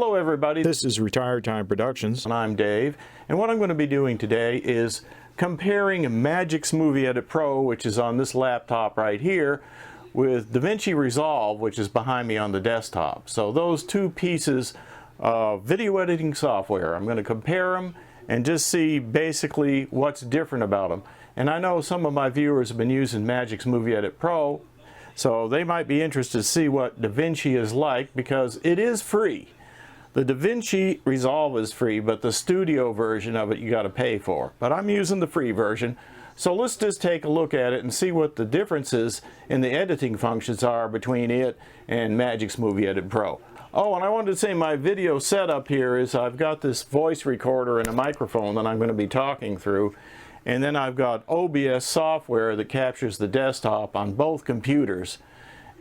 Hello everybody, this is Retired Time Productions and I'm Dave, and what I'm going to be doing today is comparing Magix Movie Edit Pro, which is on this laptop right here, with DaVinci Resolve, which is behind me on the desktop. So those two pieces of video editing software, I'm going to compare them and just see basically what's different about them. And I know some of my viewers have been using Magix Movie Edit Pro, so they might be interested to see what DaVinci is like because it is free. The DaVinci Resolve is free, but the studio version of it you got to pay for. But I'm using the free version. So let's just take a look at it and see what the differences in the editing functions are between it and Magix Movie Edit Pro. Oh, and I wanted to say my video setup here is I've got this voice recorder and a microphone that I'm going to be talking through. And then I've got OBS software that captures the desktop on both computers.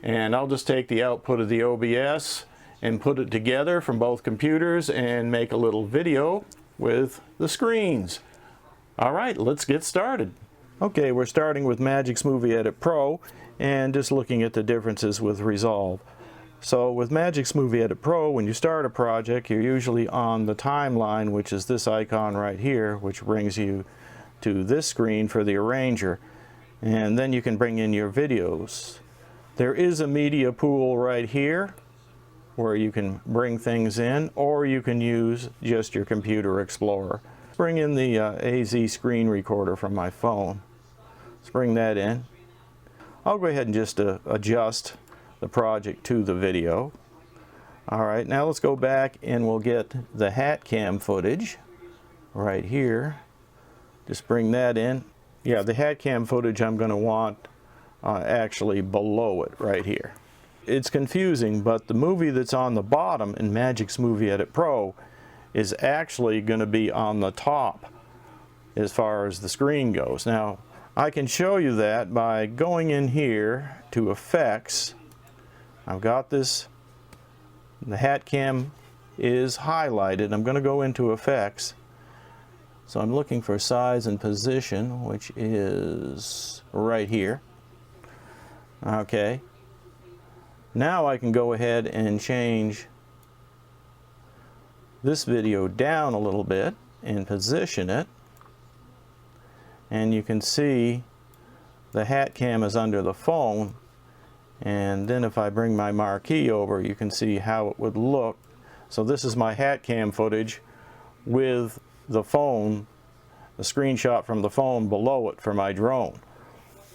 And I'll just take the output of the OBS and put it together from both computers and make a little video with the screens. All right, let's get started. Okay, we're starting with Magix Movie Edit Pro and just looking at the differences with Resolve. So with Magix Movie Edit Pro, when you start a project, you're usually on the timeline, which is this icon right here, which brings you to this screen for the arranger. And then you can bring in your videos. There is a media pool right here where you can bring things in, or you can use just your Computer Explorer. Bring in the AZ screen recorder from my phone. Let's bring that in. I'll go ahead and just adjust the project to the video. Alright, now let's go back and we'll get the hat cam footage right here. Just bring that in. Yeah, the hat cam footage I'm going to want actually below it right here. It's confusing, but the movie that's on the bottom in Magix Movie Edit Pro is actually going to be on the top as far as the screen goes. Now, I can show you that by going in here to Effects. I've got this, the hat cam is highlighted. I'm going to go into Effects. So I'm looking for size and position, which is right here. Okay. Now I can go ahead and change this video down a little bit and position it. And you can see the hat cam is under the phone. And then if I bring my marquee over, you can see how it would look. So this is my hat cam footage with the phone, the screenshot from the phone below it for my drone.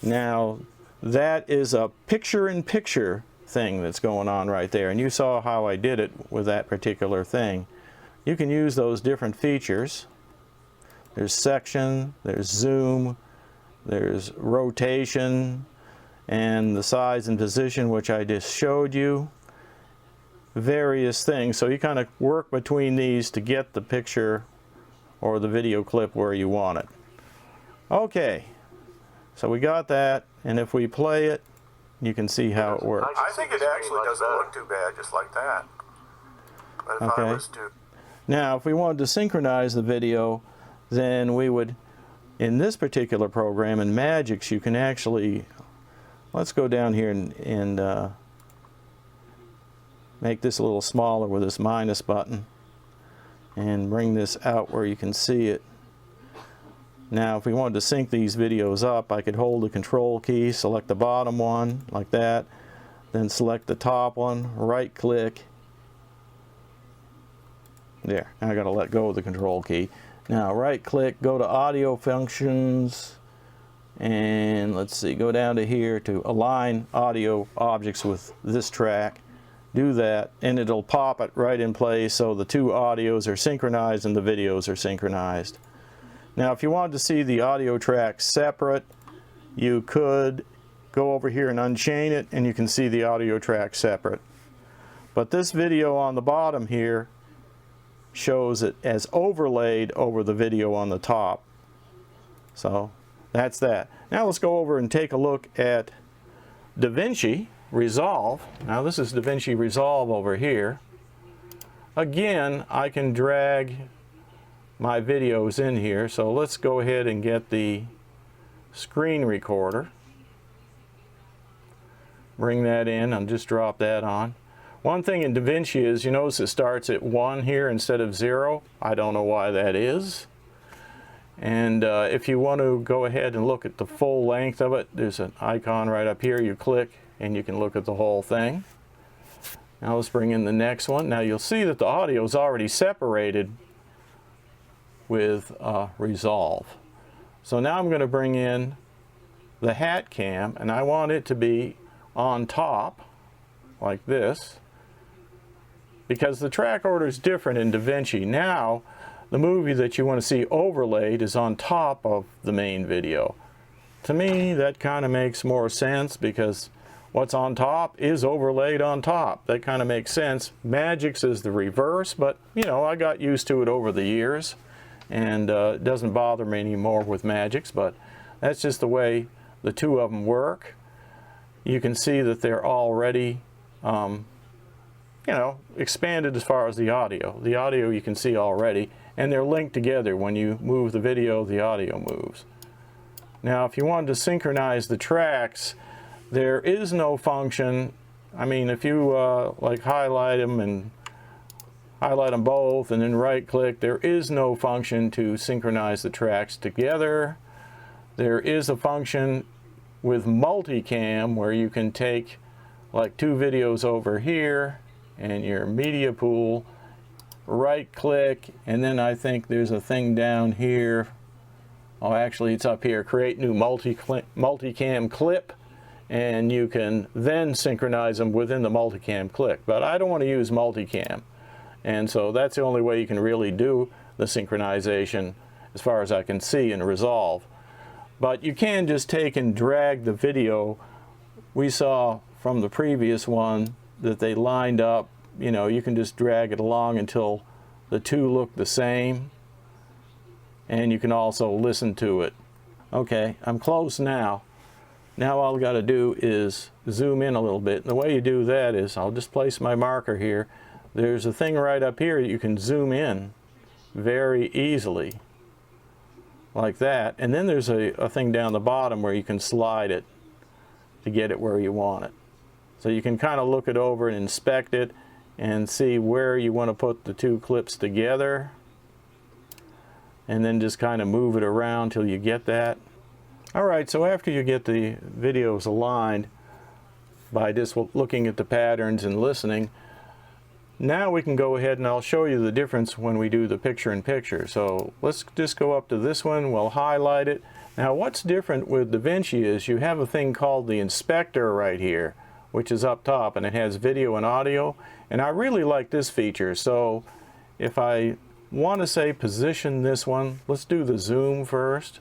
Now that is a picture-in-picture thing that's going on right there, and you saw how I did it with that particular thing. You can use those different features. There's section, there's zoom, there's rotation, and the size and position, which I just showed you. Various things, so you kind of work between these to get the picture or the video clip where you want it. Okay, so we got that, and if we play it, you can see how it works. I think it actually doesn't look too bad, just like that. But if I was to... Now, if we wanted to synchronize the video, then we would, in this particular program, in Magix, you can actually, let's go down here and make this a little smaller with this minus button, and bring this out where you can see it. Now, if we wanted to sync these videos up, I could hold the control key, select the bottom one, like that, then select the top one, right click. There, now I gotta let go of the control key. Now, right click, go to audio functions, and let's see, go down to here to align audio objects with this track. Do that, and it'll pop it right in place so the two audios are synchronized and the videos are synchronized. Now, if you wanted to see the audio tracks separate, you could go over here and unchain it, and you can see the audio track separate. But this video on the bottom here shows it as overlaid over the video on the top. So that's that. Now let's go over and take a look at DaVinci Resolve. Now this is DaVinci Resolve over here. Again, I can drag my videos in here, so let's go ahead and get the screen recorder. Bring that in and just drop that on. One thing in DaVinci is, you notice it starts at 1 here instead of 0. I don't know why that is. And if you want to go ahead and look at the full length of it, there's an icon right up here. You click and you can look at the whole thing. Now let's bring in the next one. Now you'll see that the audio is already separated with Resolve. So now I'm going to bring in the hat cam, and I want it to be on top like this, because the track order is different in DaVinci. Now the movie that you want to see overlaid is on top of the main video. To me, that kind of makes more sense, because what's on top is overlaid on top. That kind of makes sense. Magix is the reverse, but you know, I got used to it over the years, and it doesn't bother me anymore with Magix, but that's just the way the two of them work. You can see that they're already you know, expanded as far as the audio. The audio you can see already, and they're linked together. When you move the video, the audio moves. Now if you wanted to synchronize the tracks, there is no function. I mean, if you like highlight them and highlight them both and then right click, there is no function to synchronize the tracks together. There is a function with multicam where you can take like 2 videos over here and your media pool, right click, and then I think there's a thing down here. Oh, actually it's up here, create new multicam clip, and you can then synchronize them within the multicam clip. But I don't want to use multicam, and so that's the only way you can really do the synchronization as far as I can see in Resolve. But you can just take and drag the video. We saw from the previous one that they lined up. You know, you can just drag it along until the two look the same, and you can also listen to it. Okay, I'm close now. Now all I've got to do is zoom in a little bit. And the way you do that is, I'll just place my marker here. There's a thing right up here you can zoom in very easily, like that. And then there's a thing down the bottom where you can slide it to get it where you want it. So you can kind of look it over and inspect it and see where you want to put the two clips together, and then just kind of move it around till you get that. Alright, so after you get the videos aligned by just looking at the patterns and listening, now we can go ahead and I'll show you the difference when we do the picture-in-picture. So let's just go up to this one, we'll highlight it. Now what's different with DaVinci is you have a thing called the inspector right here, which is up top, and it has video and audio, and I really like this feature. So if I want to say position this one, let's do the zoom first.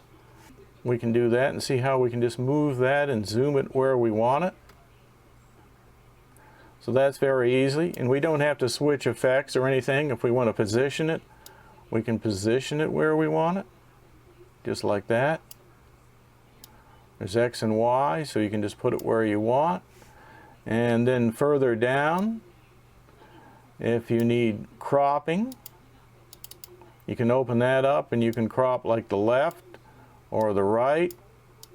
We can do that and see how we can just move that and zoom it where we want it. So that's very easy, and we don't have to switch effects or anything. If we want to position it, we can position it where we want it, just like that. There's X and Y, so you can just put it where you want. And then further down, if you need cropping, you can open that up and you can crop like the left or the right,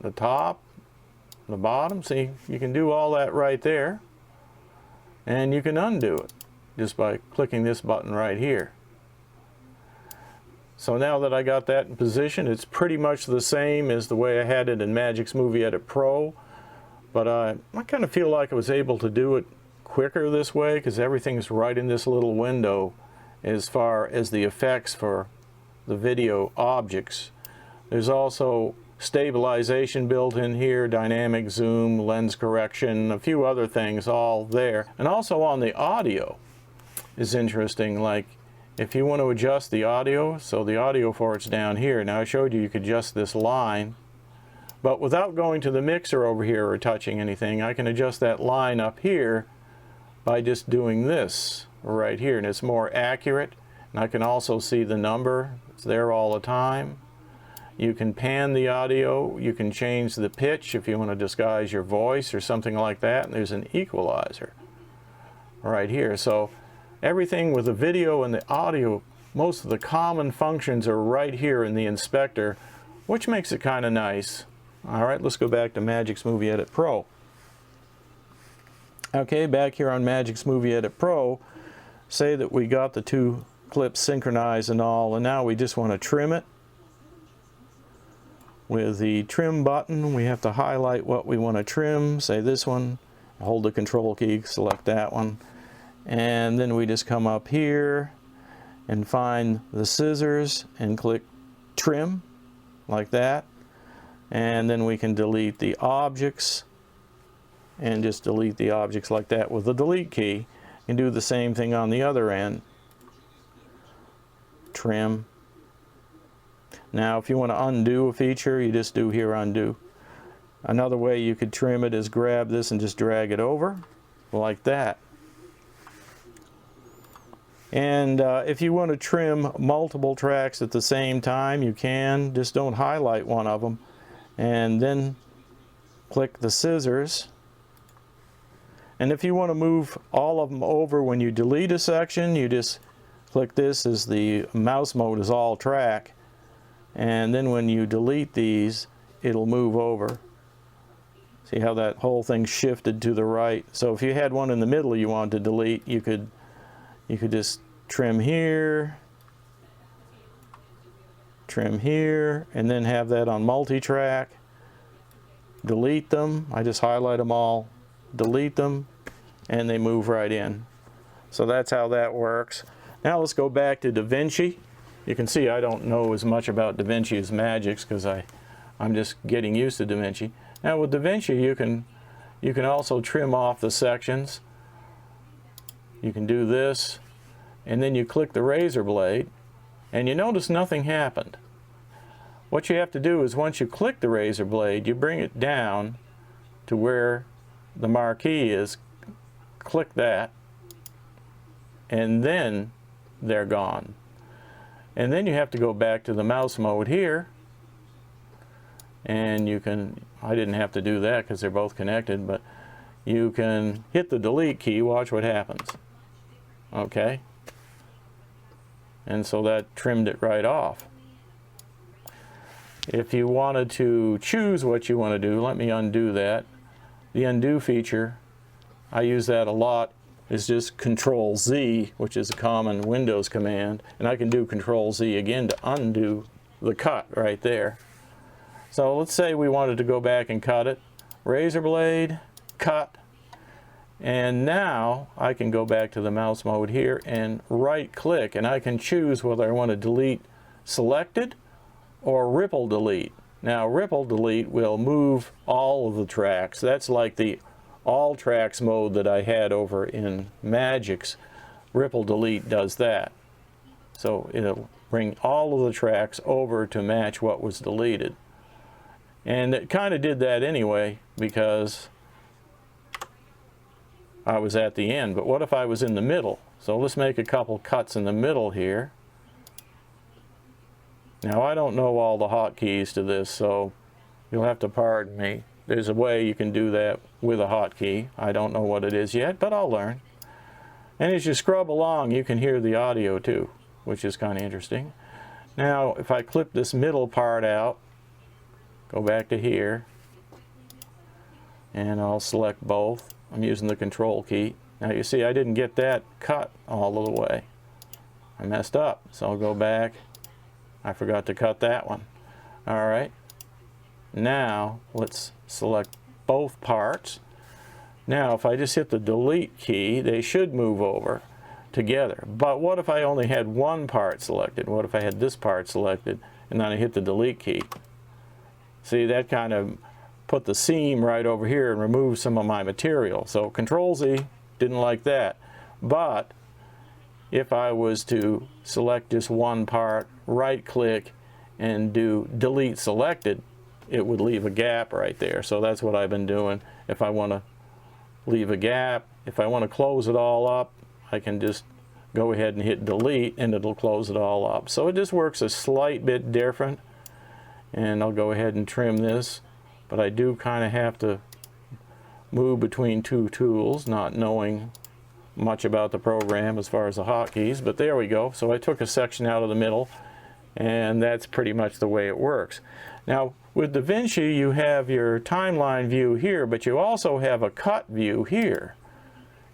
the top, the bottom. See, you can do all that right there. And you can undo it just by clicking this button right here. So now that I got that in position, it's pretty much the same as the way I had it in Magix Movie Edit Pro. But I kind of feel like I was able to do it quicker this way, because everything's right in this little window as far as the effects for the video objects. There's also stabilization built in here, dynamic zoom, lens correction, a few other things all there. And also on the audio is interesting, like if you want to adjust the audio, so the audio for it's down here. Now I showed you could adjust this line, but without going to the mixer over here or touching anything, I can adjust that line up here by just doing this right here, and it's more accurate. And I can also see the number, it's there all the time. You can pan the audio, you can change the pitch if you want to disguise your voice or something like that, and there's an equalizer right here. So everything with the video and the audio, most of the common functions are right here in the inspector, which makes it kind of nice. Alright, let's go back to Magix Movie Edit Pro. Okay, back here on Magix Movie Edit Pro, say that we got the two clips synchronized and all, and now we just want to trim it. With the trim button, we have to highlight what we want to trim, say this one, hold the control key, select that one, and then we just come up here and find the scissors and click trim, like that, and then we can delete the objects, and just delete the objects like that with the delete key, and do the same thing on the other end. Trim. Now if you want to undo a feature, you just do here undo. Another way you could trim it is grab this and just drag it over like that. And if you want to trim multiple tracks at the same time, you can. Just don't highlight one of them, and then click the scissors. And if you want to move all of them over when you delete a section, you just click this as the mouse mode is all track, and then when you delete these, it'll move over. See how that whole thing shifted to the right? So if you had one in the middle you wanted to delete, you could just trim here, and then have that on multi-track. Delete them. I just highlight them all, delete them, and they move right in. So that's how that works. Now let's go back to DaVinci. You can see I don't know as much about DaVinci as Magix because I'm just getting used to DaVinci. Now with DaVinci you can also trim off the sections. You can do this, and then you click the razor blade, and you notice nothing happened. What you have to do is once you click the razor blade, you bring it down to where the marquee is, click that, and then they're gone. And then you have to go back to the mouse mode here, and you can, I didn't have to do that because they're both connected, but you can hit the delete key, watch what happens. Okay? And so that trimmed it right off. If you wanted to choose what you want to do, let me undo that. The undo feature, I use that a lot, is just Control Z, which is a common Windows command, and I can do Control Z again to undo the cut right there. So let's say we wanted to go back and cut it. Razor blade, cut, and now I can go back to the mouse mode here and right click, and I can choose whether I want to delete selected or ripple delete. Now ripple delete will move all of the tracks. That's like the all tracks mode that I had over in Magix. Ripple delete does that. So it'll bring all of the tracks over to match what was deleted. And it kind of did that anyway because I was at the end. But what if I was in the middle? So let's make a couple cuts in the middle here. Now I don't know all the hotkeys to this, so you'll have to pardon me. There's a way you can do that with a hotkey. I don't know what it is yet, but I'll learn. And as you scrub along, you can hear the audio too, which is kind of interesting. Now, if I clip this middle part out, go back to here, and I'll select both. I'm using the control key. Now you see I didn't get that cut all the way. I messed up, so I'll go back. I forgot to cut that one. All right. Now let's select both parts. Now if I just hit the delete key, they should move over together. But what if I only had one part selected? What if I had this part selected and then I hit the delete key? See, that kind of put the seam right over here and removed some of my material. So Control Z, didn't like that. But if I was to select just one part, right click and do delete selected, it would leave a gap right there. So that's what I've been doing. If I want to leave a gap, if I want to close it all up, I can just go ahead and hit delete and it'll close it all up. So it just works a slight bit different. And I'll go ahead and trim this, but I do kind of have to move between two tools, not knowing much about the program as far as the hotkeys, but there we go. So I took a section out of the middle, and that's pretty much the way it works. Now with DaVinci you have your timeline view here, but you also have a cut view here.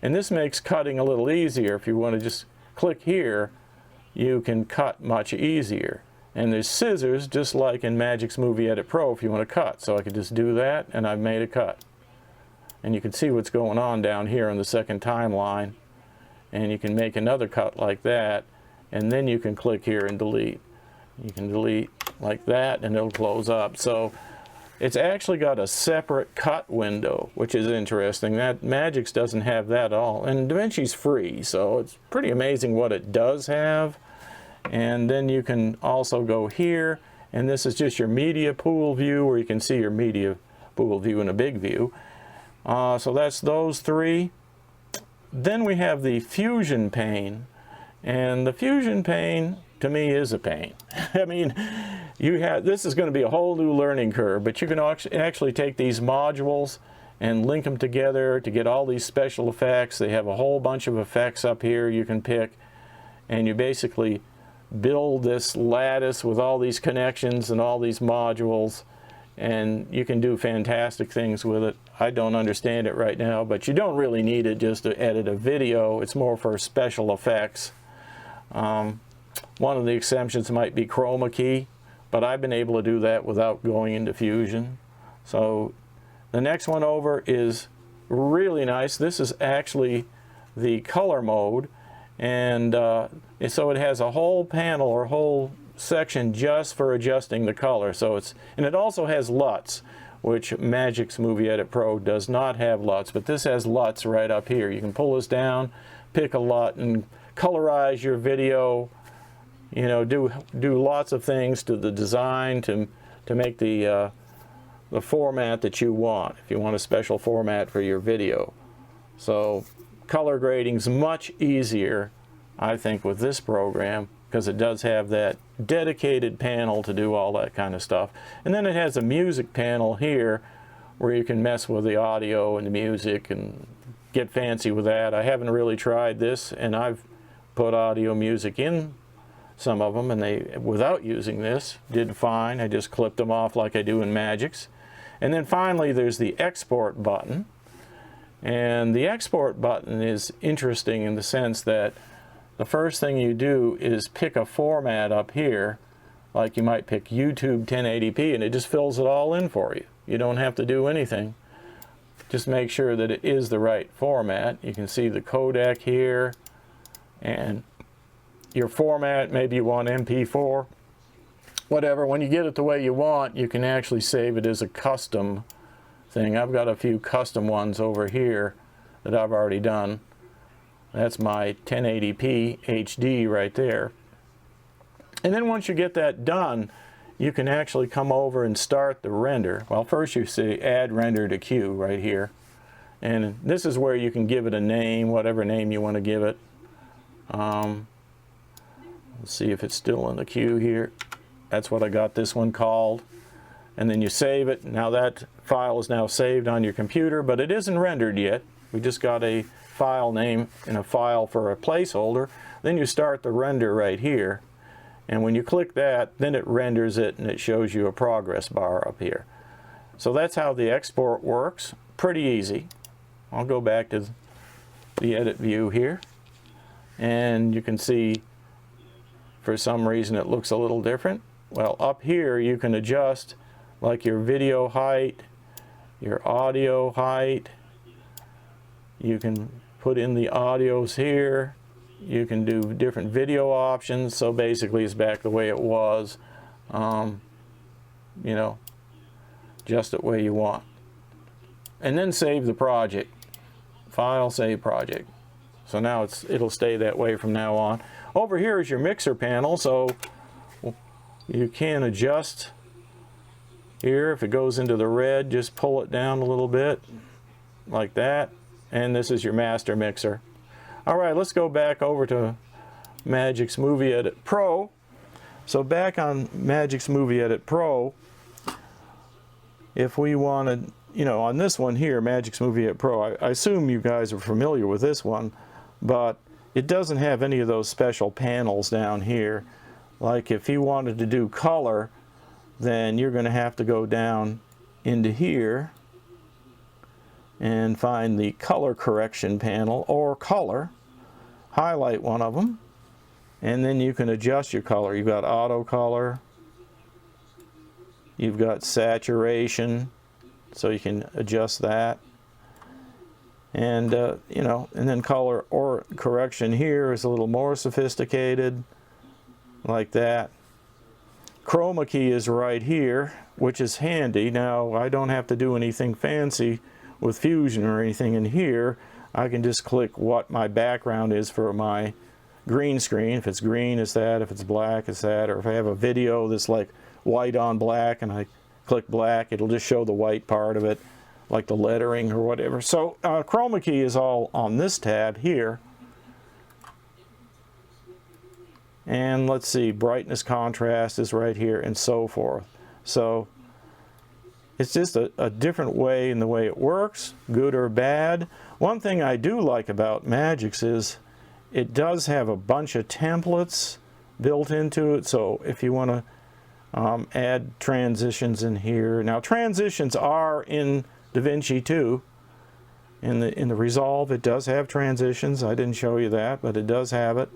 And this makes cutting a little easier. If you want to just click here, you can cut much easier. And there's scissors, just like in Magix Movie Edit Pro, if you want to cut. So I could just do that, and I've made a cut. And you can see what's going on down here on the second timeline. And you can make another cut like that, and then you can click here and delete. You can delete like that, and it'll close up. So it's actually got a separate cut window, which is interesting. That Magix doesn't have that at all. And DaVinci's free, so it's pretty amazing what it does have. And then you can also go here, and this is just your media pool view, where you can see your media pool view in a big view. So that's those three. Then we have the Fusion pane, and the Fusion pane to me is a pain. I mean, this is going to be a whole new learning curve, but you can actually take these modules and link them together to get all these special effects. They have a whole bunch of effects up here you can pick, and you basically build this lattice with all these connections and all these modules, and you can do fantastic things with it. I don't understand it right now, but you don't really need it just to edit a video. It's more for special effects. One of the exceptions might be chroma key, but I've been able to do that without going into Fusion. So the next one over is really nice. This is actually the color mode, and so it has a whole panel or whole section just for adjusting the color. So and it also has LUTs, which Magix Movie Edit Pro does not have LUTs, but this has LUTs right up here. You can pull this down, pick a LUT, and colorize your video. You know, do lots of things to the design to make the format that you want, if you want a special format for your video. So color grading's much easier, I think, with this program, because it does have that dedicated panel to do all that kind of stuff. And then it has a music panel here where you can mess with the audio and the music and get fancy with that. I haven't really tried this, and I've put audio music in some of them, and they, without using this, did fine. I just clipped them off like I do in Magix. And then finally there's the export button. And the export button is interesting in the sense that the first thing you do is pick a format up here, like you might pick YouTube 1080p, and it just fills it all in for you. You don't have to do anything. Just make sure that it is the right format. You can see the codec here, and your format, maybe you want MP4, whatever. When you get it the way you want, you can actually save it as a custom thing. I've got a few custom ones over here that I've already done. That's my 1080p HD right there. And then once you get that done, you can actually come over and start the render. Well, first you say add render to queue right here. And this is where you can give it a name, whatever name you want to give it. Let's see if it's still in the queue here. That's what I got this one called. And then you save it. Now that file is now saved on your computer, but it isn't rendered yet. We just got a file name and a file for a placeholder. Then you start the render right here. And when you click that, then it renders it and it shows you a progress bar up here. So that's how the export works. Pretty easy. I'll go back to the edit view here. And you can see, for some reason it looks a little different. Well, up here you can adjust like your video height, your audio height. You can put in the audios here. You can do different video options. So basically it's back the way it was. You know, just the way you want. And then save the project. File, save project. So now it'll stay that way from now on. Over here is your mixer panel, so you can adjust here. If it goes into the red, just pull it down a little bit like that. And this is your master mixer. All right, let's go back over to Magix Movie Edit Pro. So back on Magix Movie Edit Pro, if we wanted, you know, on this one here, Magix Movie Edit Pro, I assume you guys are familiar with this one, but it doesn't have any of those special panels down here. Like if you wanted to do color, then you're going to have to go down into here and find the color correction panel or color, highlight one of them, and then you can adjust your color. You've got auto color, you've got saturation, so you can adjust that. And you know, and then color or correction here is a little more sophisticated, like that. Chroma key is right here, which is handy. Now I don't have to do anything fancy with Fusion or anything in here. I can just click what my background is for my green screen. If it's green, it's that. If it's black, it's that. Or if I have a video that's like white on black and I click black, it'll just show the white part of it, like the lettering or whatever. So chroma key is all on this tab here. And let's see, brightness, contrast is right here, and so forth. So it's just a different way in the way it works, good or bad. One thing I do like about Magix is it does have a bunch of templates built into it. So if you want to add transitions in here. Now transitions are in DaVinci too. In the Resolve it does have transitions. I didn't show you that, but it does have it.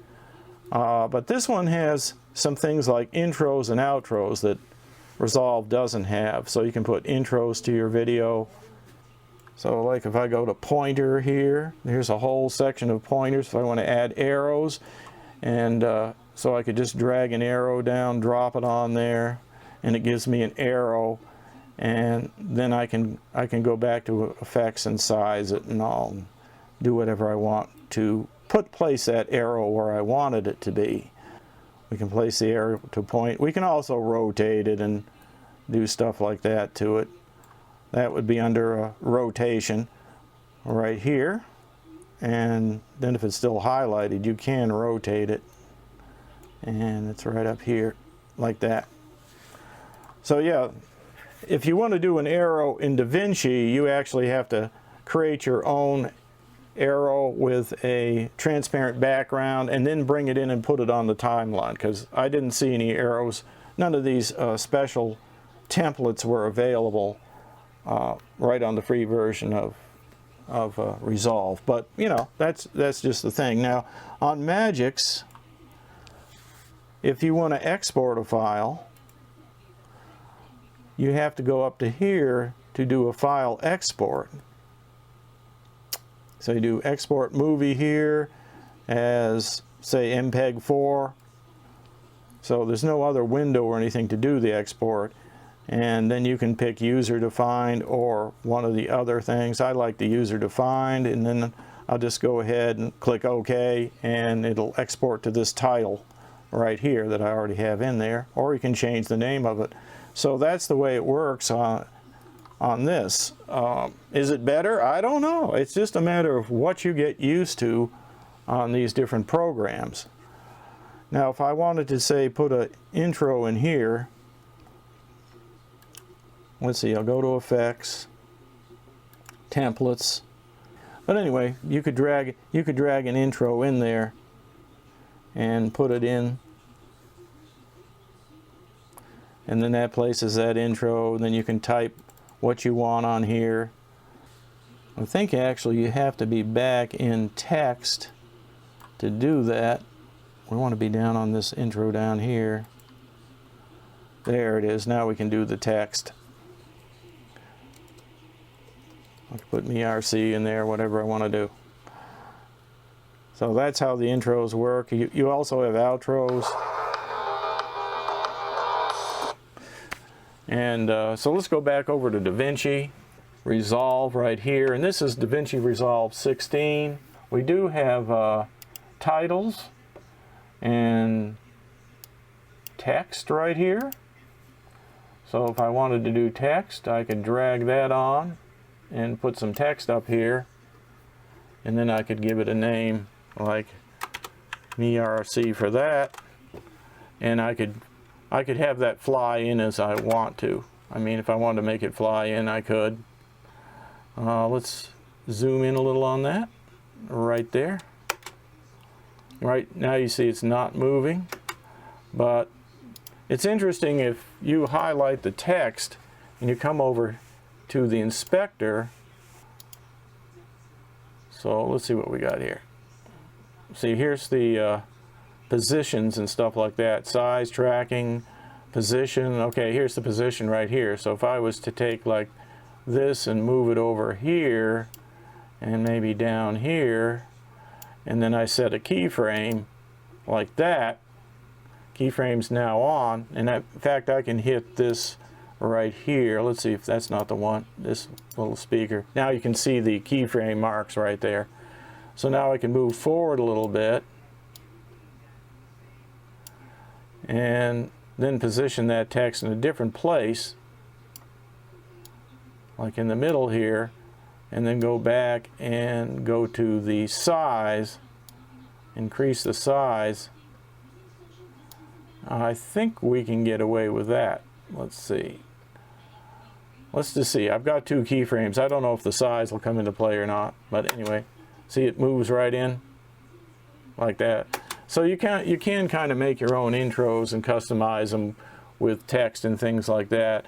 But this one has some things like intros and outros that Resolve doesn't have. So you can put intros to your video. So like if I go to pointer here, there's a whole section of pointers if I want to add arrows. And so I could just drag an arrow down, drop it on there, and it gives me an arrow. And then I can go back to effects and size it, and I'll do whatever I want to place that arrow where I wanted it to be. We can place the arrow to point. We can also rotate it and do stuff like that to it. That would be under rotation right here. And then if it's still highlighted, you can rotate it. And it's right up here like that. So yeah, if you want to do an arrow in DaVinci, you actually have to create your own arrow with a transparent background and then bring it in and put it on the timeline, because I didn't see any arrows. None of these special templates were available right on the free version of Resolve. But you know, that's just the thing. Now on Magix, if you want to export a file, you have to go up to here to do a file export. So you do export movie here as, say, MPEG 4. So there's no other window or anything to do the export. And then you can pick user defined or one of the other things. I like the user defined, and then I'll just go ahead and click OK, and it'll export to this title right here that I already have in there. Or you can change the name of it. So that's the way it works on this. Is it better? I don't know. It's just a matter of what you get used to on these different programs. Now if I wanted to say put an intro in here, let's see, I'll go to effects, templates. But anyway, you could drag an intro in there and put it in. And then that places that intro, and then you can type what you want on here. I think actually you have to be back in text to do that. We want to be down on this intro down here. There it is. Now we can do the text. I can put an ERC in there, whatever I want to do. So that's how the intros work. You also have outros. And so let's go back over to DaVinci Resolve right here. And this is DaVinci Resolve 16. We do have titles and text right here. So if I wanted to do text, I could drag that on and put some text up here. And then I could give it a name like ERC for that. And I could have that fly in as I want to. I mean, if I wanted to make it fly in, I could. Let's zoom in a little on that. Right there. Right now you see it's not moving. But it's interesting if you highlight the text and you come over to the inspector So let's see what we got here. See, here's the positions and stuff like that. Size, tracking, position. Okay, here's the position right here. So if I was to take like this and move it over here and maybe down here, and then I set a keyframe like that, keyframe's now on, and in fact I can hit this right here. Let's see if that's not the one, this little speaker. Now you can see the keyframe marks right there. So now I can move forward a little bit and then position that text in a different place, like in the middle here, and then go back and go to the size, increase the size. I think we can get away with that. Let's see. Let's just see. I've got two keyframes. I don't know if the size will come into play or not, but anyway, see, it moves right in like that. So you can kind of make your own intros and customize them with text and things like that.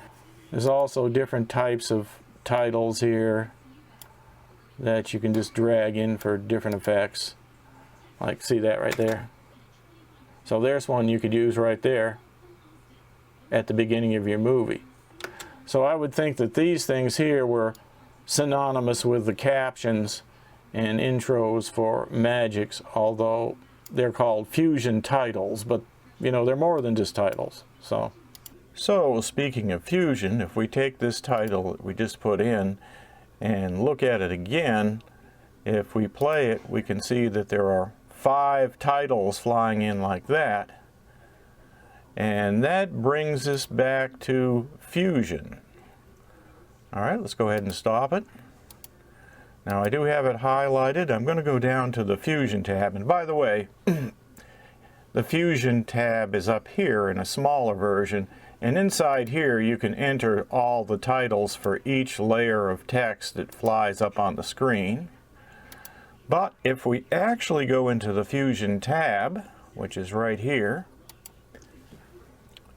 There's also different types of titles here that you can just drag in for different effects. Like, see that right there? So there's one you could use right there at the beginning of your movie. So I would think that these things here were synonymous with the captions and intros for Magix, although they're called Fusion titles, but you know, they're more than just titles. So speaking of Fusion, if we take this title that we just put in and look at it again, if we play it, we can see that there are 5 titles flying in like that. And that brings us back to Fusion. All right, let's go ahead and stop it. Now I do have it highlighted. I'm going to go down to the Fusion tab. And by the way, the Fusion tab is up here in a smaller version. And inside here you can enter all the titles for each layer of text that flies up on the screen. But if we actually go into the Fusion tab, which is right here,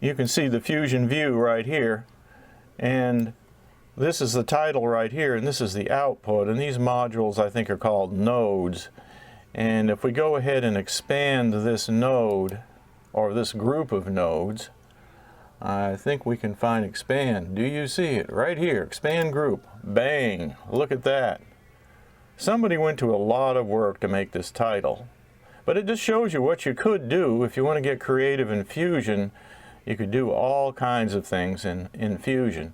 you can see the Fusion view right here, and this is the title right here, and this is the output, and these modules I think are called nodes. And if we go ahead and expand this node, or this group of nodes, I think we can find expand. Do you see it? Right here, expand group. Bang! Look at that. Somebody went to a lot of work to make this title. But it just shows you what you could do if you want to get creative in Fusion. You could do all kinds of things in Fusion.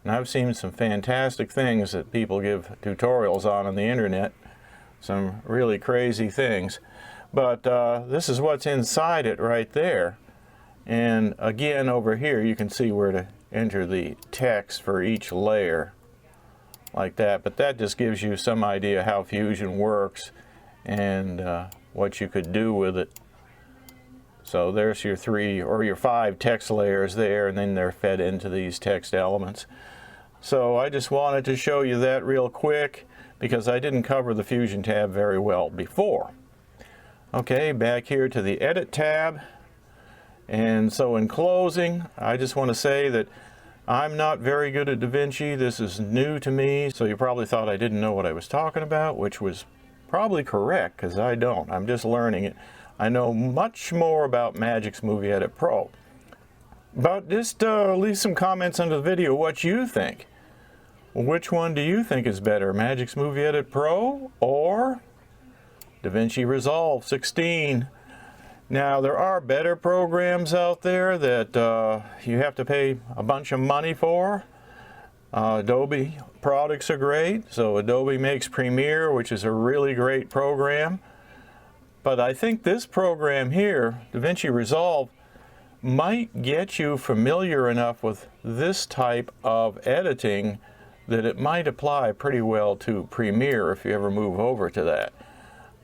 And I've seen some fantastic things that people give tutorials on the internet. Some really crazy things. But this is what's inside it right there. And again, over here you can see where to enter the text for each layer. Like that. But that just gives you some idea how Fusion works and what you could do with it. So there's your 3 or your 5 text layers there, and then they're fed into these text elements. So I just wanted to show you that real quick because I didn't cover the Fusion tab very well before. Okay, back here to the Edit tab. And so in closing, I just want to say that I'm not very good at DaVinci. This is new to me, so you probably thought I didn't know what I was talking about, which was probably correct, because I don't. I'm just learning it. I know much more about Magix Movie Edit Pro. But just leave some comments under the video what you think. Which one do you think is better, Magix Movie Edit Pro or DaVinci Resolve 16? Now, there are better programs out there that you have to pay a bunch of money for. Adobe products are great. So Adobe makes Premiere, which is a really great program. But I think this program here, DaVinci Resolve, might get you familiar enough with this type of editing that it might apply pretty well to Premiere if you ever move over to that.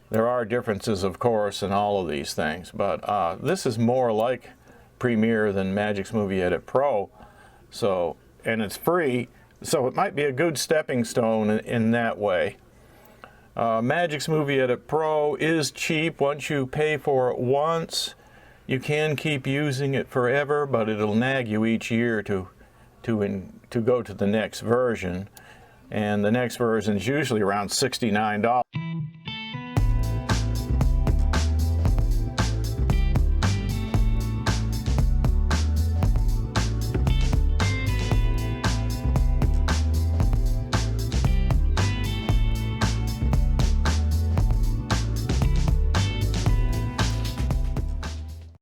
There are differences, of course, in all of these things, but this is more like Premiere than Magix Movie Edit Pro. So, and it's free, so it might be a good stepping stone in that way. Magix Movie Edit Pro is cheap. Once you pay for it once, you can keep using it forever, but it'll nag you each year to go to the next version. And the next version is usually around $69.